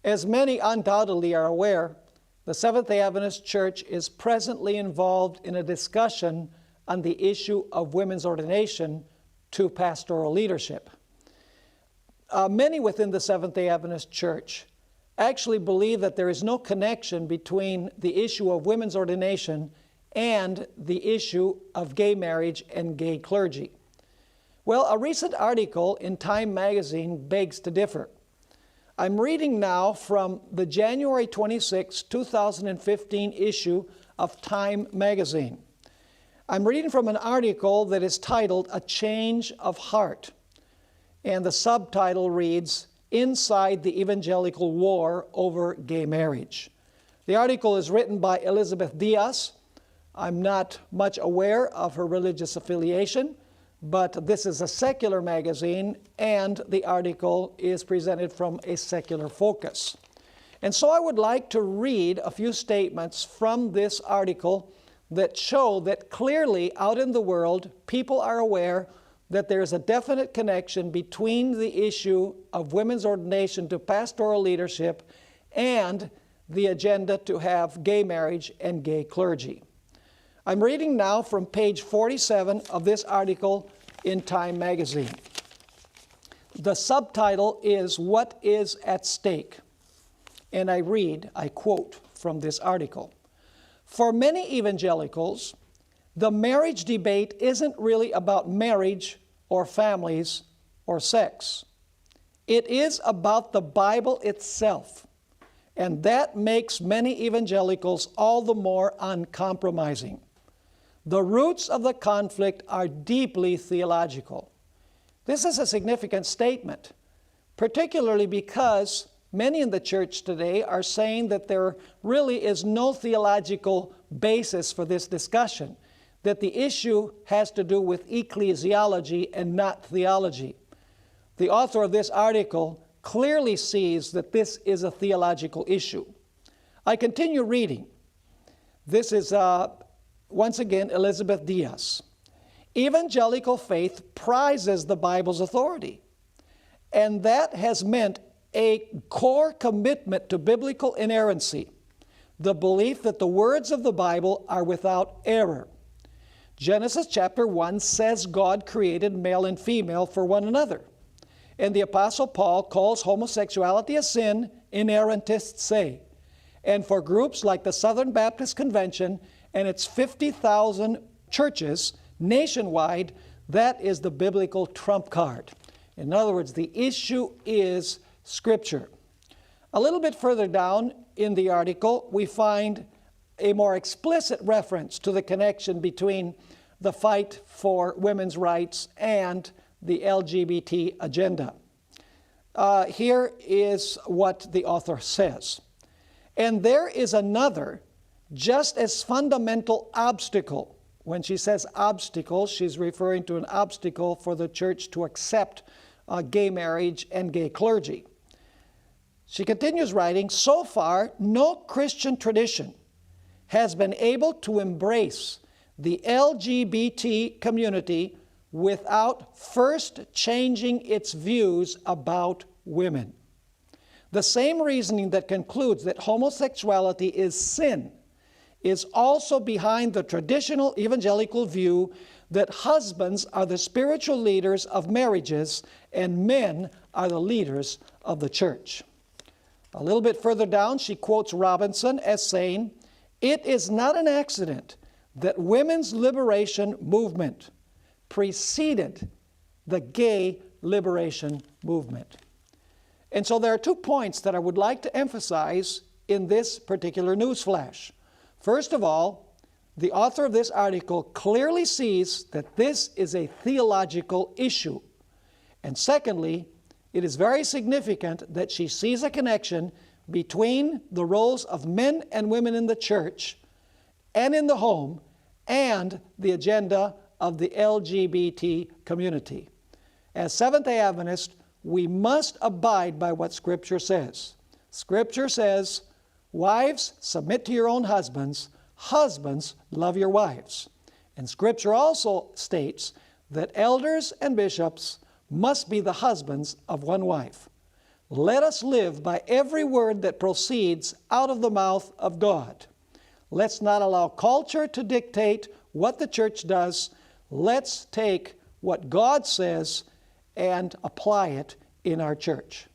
As many undoubtedly are aware, the Seventh-day Adventist Church is presently involved in a discussion on the issue of women's ordination to pastoral leadership. Many within the Seventh-day Adventist Church actually believe that there is no connection between the issue of women's ordination and the issue of gay marriage and gay clergy. Well, a recent article in Time magazine begs to differ. I'm reading now from the January 26, 2015 issue of Time magazine. I'm reading from an article that is titled "A Change of Heart," and the subtitle reads, "Inside the Evangelical War Over Gay Marriage." The article is written by Elizabeth Diaz. I'm not much aware of her religious affiliation, but this is a secular magazine, and the article is presented from a secular focus. And so I would like to read a few statements from this article that show that clearly out in the world, people are aware that there is a definite connection between the issue of women's ordination to pastoral leadership and the agenda to have gay marriage and gay clergy. I'm reading now from page 47 of this article in Time magazine. The subtitle is "What is at Stake?" And I quote from this article. "For many evangelicals, the marriage debate isn't really about marriage or families or sex. It is about the Bible itself, and that makes many evangelicals all the more uncompromising. The roots of the conflict are deeply theological." This is a significant statement, particularly because many in the church today are saying that there really is no theological basis for this discussion, that the issue has to do with ecclesiology and not theology. The author of this article clearly sees that this is a theological issue. I continue reading. This is once again, Elizabeth Diaz. "Evangelical faith prizes the Bible's authority, and that has meant a core commitment to biblical inerrancy, the belief that the words of the Bible are without error. Genesis chapter 1 says God created male and female for one another, and the Apostle Paul calls homosexuality a sin, inerrantists say. And for groups like the Southern Baptist Convention and its 50,000 churches nationwide, that is the biblical trump card." In other words, the issue is Scripture. A little bit further down in the article, we find a more explicit reference to the connection between the fight for women's rights and the LGBT agenda. Here is what the author says. "And there is another just as fundamental obstacle." When she says obstacle, she's referring to an obstacle for the church to accept gay marriage and gay clergy. She continues writing, "So far, no Christian tradition has been able to embrace the LGBT community without first changing its views about women. The same reasoning that concludes that homosexuality is sin is also behind the traditional evangelical view that husbands are the spiritual leaders of marriages and men are the leaders of the church." A little bit further down, she quotes Robinson as saying, "It is not an accident that women's liberation movement preceded the gay liberation movement." And so there are 2 points that I would like to emphasize in this particular newsflash. First of all, the author of this article clearly sees that this is a theological issue. And secondly, it is very significant that she sees a connection between the roles of men and women in the church and in the home and the agenda of the LGBT community. As Seventh-day Adventists, we must abide by what Scripture says. Scripture says, "Wives, submit to your own husbands. Husbands, love your wives." And Scripture also states that elders and bishops must be the husbands of one wife. Let us live by every word that proceeds out of the mouth of God. Let's not allow culture to dictate what the church does. Let's take what God says and apply it in our church.